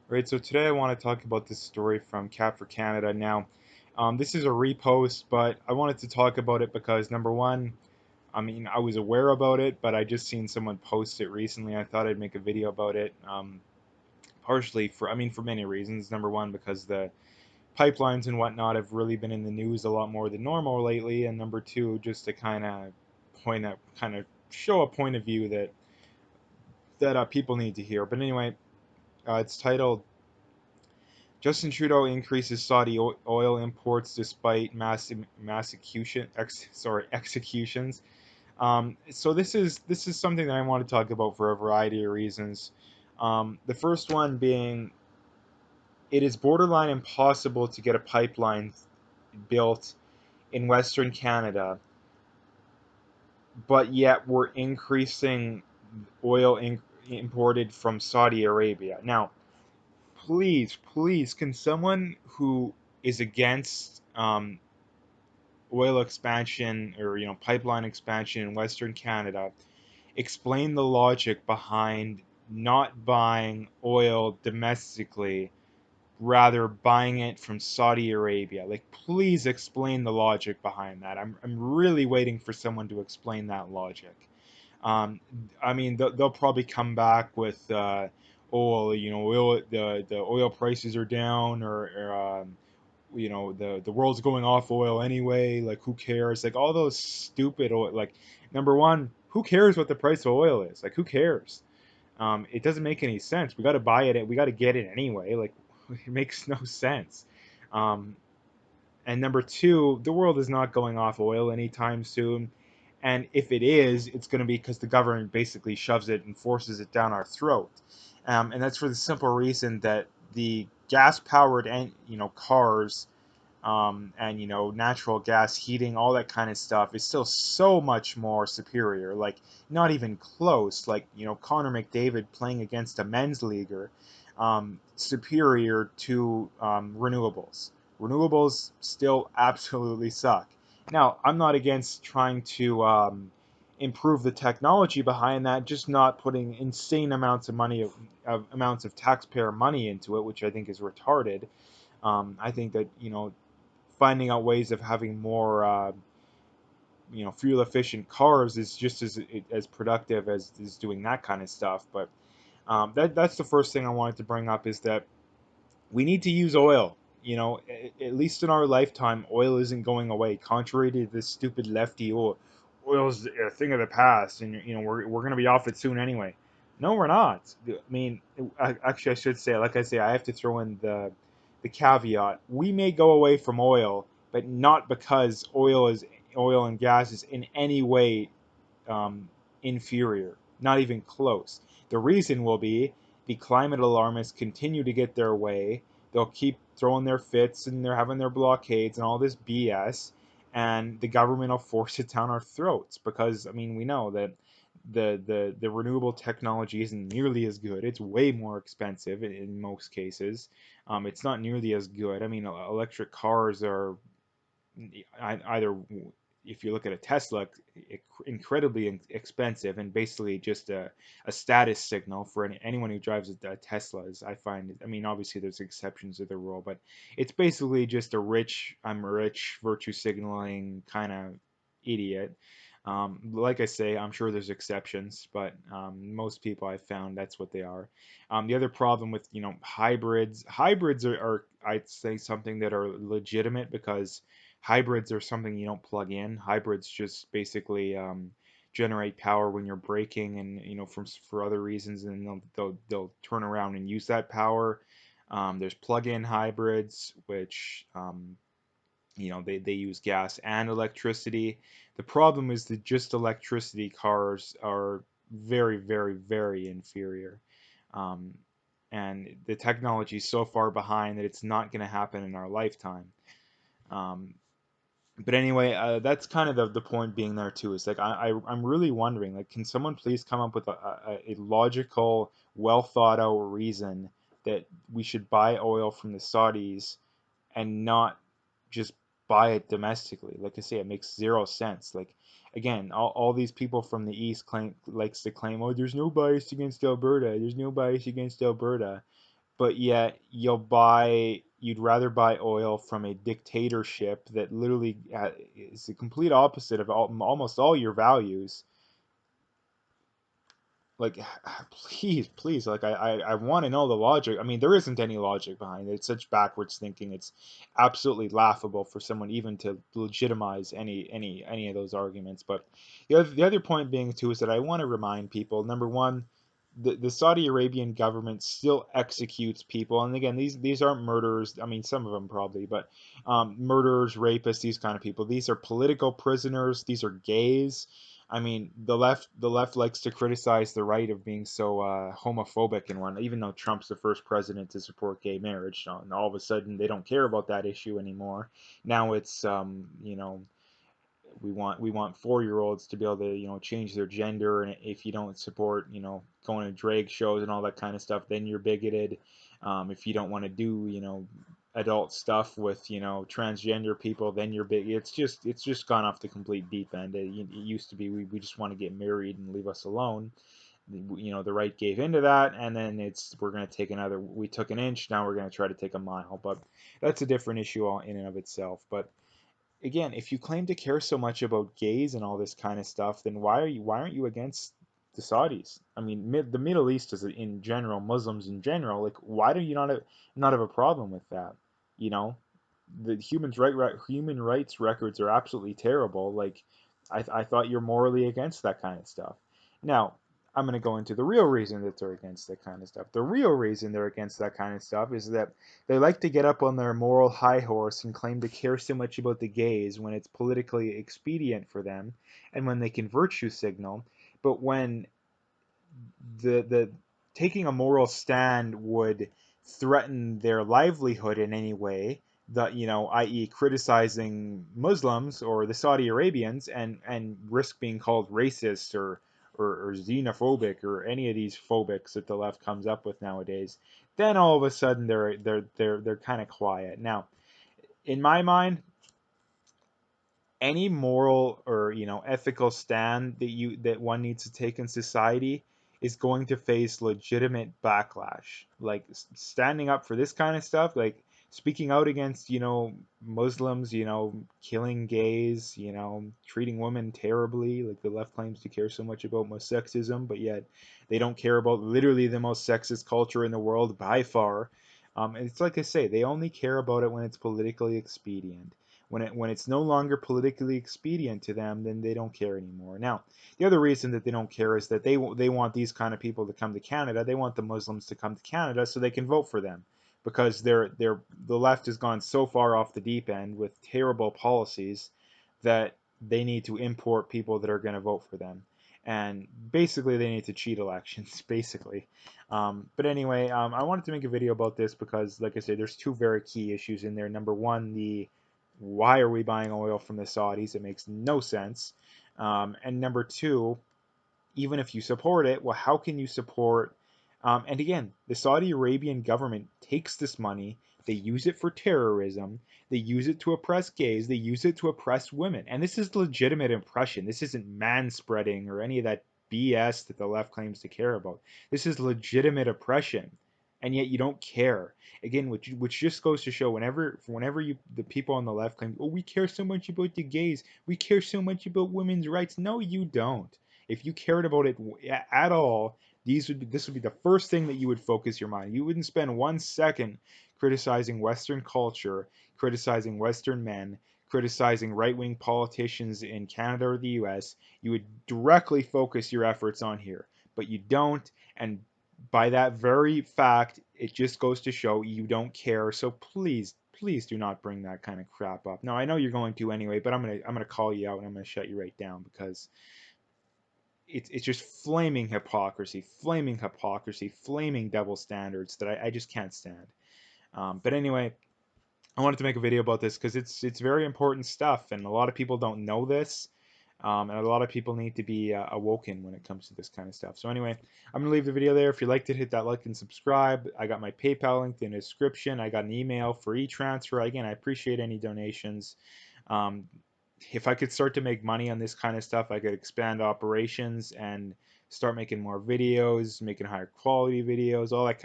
Right, so today I want to talk about this story from Cat for Canada. Now, this is a repost, but I wanted to talk about it because number one, I mean, I was aware about it, but I just seen someone post it recently. I thought I'd make a video about it, partially for, I mean, for many reasons. Number one, because the pipelines and whatnot have really been in the news a lot more than normal lately, and number two, just to kind of show a point of view that people need to hear. But anyway, it's titled Justin Trudeau increases Saudi oil imports despite executions. So this is something that I want to talk about for a variety of reasons. The first one being it is borderline impossible to get a pipeline built in Western Canada, but yet we're increasing oil imported from Saudi Arabia. Now, please, can someone who is against oil expansion or pipeline expansion in Western Canada explain the logic behind not buying oil domestically, rather buying it from Saudi Arabia? Like, please explain the logic behind that. I'm really waiting for someone to explain that logic. Um, I mean, they'll probably come back with, oh, well, the oil prices are down, or the world's going off oil anyway. Like, who cares? Like all those stupid oil. Like, number one, who cares what the price of oil is? Like, who cares? It doesn't make any sense. We got to buy it. We got to get it anyway. Like, it makes no sense. Um, and number two, the world is not going off oil anytime soon. And if it is, it's going to be because the government basically shoves it and forces it down our throat. And that's for the simple reason that the gas-powered and cars, and natural gas heating, all that kind of stuff is still so much more superior. Like, not even close. Like, Connor McDavid playing against a men's leaguer, superior to renewables. Renewables still absolutely suck. Now, I'm not against trying to improve the technology behind that, just not putting insane amounts of money, amounts of taxpayer money into it, which I think is retarded. I think that finding out ways of having more fuel efficient cars is just as productive as doing that kind of stuff. But that's the first thing I wanted to bring up, is that we need to use oil. At least in our lifetime, oil isn't going away. Contrary to this stupid lefty, oil's a thing of the past, and we're gonna be off it soon anyway. No, we're not. I mean, actually, I should say, like I say, I have to throw in the caveat. We may go away from oil, but not because oil and gas is in any way inferior, not even close. The reason will be the climate alarmists continue to get their way. They'll keep throwing their fits and they're having their blockades and all this BS, and the government will force it down our throats because I mean we know that the renewable technology isn't nearly as good. It's way more expensive in most cases. It's not nearly as good. I mean, electric cars are either, if you look at a Tesla, incredibly expensive and basically just a status signal for anyone who drives a Tesla. Is, I find, I mean, obviously there's exceptions to the rule, but it's basically just a rich, I'm rich, virtue signaling kind of idiot. Like I say, I'm sure there's exceptions, but most people I've found that's what they are. The other problem with hybrids are I'd say something that are legitimate, because hybrids are something you don't plug in. Hybrids just basically generate power when you're braking, and for other reasons, and they'll turn around and use that power. There's plug-in hybrids, which they use gas and electricity. The problem is that just electricity cars are very, very, very inferior. Um, and the technology is so far behind that it's not going to happen in our lifetime. Um, but anyway, that's kind of the point being there too. Is like I'm really wondering, like, can someone please come up with a logical, well thought out reason that we should buy oil from the Saudis and not just buy it domestically? Like I say, it makes zero sense. Like, again, all these people from the East likes to claim, oh, there's no bias against Alberta. There's no bias against Alberta. but yet you'd rather buy oil from a dictatorship that literally is the complete opposite of almost all your values. Like, please, like I want to know the logic. I mean, there isn't any logic behind it. It's such backwards thinking. It's absolutely laughable for someone even to legitimize any of those arguments. But the other point being too is that I want to remind people, number one, the Saudi Arabian government still executes people, and again, these aren't murderers. I mean, some of them probably, but murderers, rapists, these kind of people. These are political prisoners. These are gays. I mean, the left likes to criticize the right of being so homophobic and whatnot, even though Trump's the first president to support gay marriage. And all of a sudden, they don't care about that issue anymore. Now it's we want 4-year-olds to be able to change their gender, and if you don't support going to drag shows and all that kind of stuff, then you're bigoted. If you don't want to do adult stuff with transgender people, then you're big. It's just gone off the complete deep end. It used to be we just want to get married and leave us alone. The right gave into that, and then we're going to take another. We took an inch, now we're going to try to take a mile. But that's a different issue all in and of itself. But again, if you claim to care so much about gays and all this kind of stuff, then why aren't you against the Saudis? I mean, the Middle East is in general, Muslims in general. Like, why do you not have a problem with that? You know, the human rights records are absolutely terrible. Like, I thought you're morally against that kind of stuff. Now, I'm going to go into the real reason that they're against that kind of stuff. The real reason they're against that kind of stuff is that they like to get up on their moral high horse and claim to care so much about the gays when it's politically expedient for them and when they can virtue signal. But when the taking a moral stand would threaten their livelihood in any way, i.e., criticizing Muslims or the Saudi Arabians and risk being called racist or xenophobic or any of these phobics that the left comes up with nowadays, then all of a sudden they're kind of quiet. Now, in my mind, any moral or ethical stand that one needs to take in society is going to face legitimate backlash. Like standing up for this kind of stuff, like speaking out against Muslims, killing gays, treating women terribly. Like the left claims to care so much about most sexism, but yet they don't care about literally the most sexist culture in the world by far. And it's like I say, they only care about it when it's politically expedient. When it's no longer politically expedient to them, then they don't care anymore. Now, the other reason that they don't care is that they want these kind of people to come to Canada. They want the Muslims to come to Canada so they can vote for them, because the left has gone so far off the deep end with terrible policies that they need to import people that are going to vote for them. And basically, they need to cheat elections, basically. But anyway, I wanted to make a video about this because, like I said, there's two very key issues in there. Number one, the why are we buying oil from the Saudis? It makes no sense. And number two, even if you support it, well, how can you support? And again, the Saudi Arabian government takes this money, they use it for terrorism, they use it to oppress gays, they use it to oppress women. And this is legitimate oppression. This isn't man spreading or any of that BS that the left claims to care about. This is legitimate oppression. And yet you don't care. Again, which just goes to show whenever the people on the left claim, oh, we care so much about the gays, we care so much about women's rights. No, you don't. If you cared about it at all, this would be the first thing that you would focus your mind. You wouldn't spend 1 second criticizing Western culture, criticizing Western men, criticizing right-wing politicians in Canada or the US. You would directly focus your efforts on here, but you don't, and by that very fact, it just goes to show you don't care. So please do not bring that kind of crap up. Now I know you're going to anyway, but I'm gonna call you out and I'm gonna shut you right down because it's just flaming hypocrisy, flaming double standards that I just can't stand. But anyway, I wanted to make a video about this because it's very important stuff, and a lot of people don't know this, and a lot of people need to be awoken when it comes to this kind of stuff. So anyway, I'm gonna leave the video there. If you liked it, hit that like and subscribe. I got my PayPal link in the description. I got an email for e-transfer. Again, I appreciate any donations. Um, if I could start to make money on this kind of stuff, I could expand operations and start making more videos, making higher quality videos, all that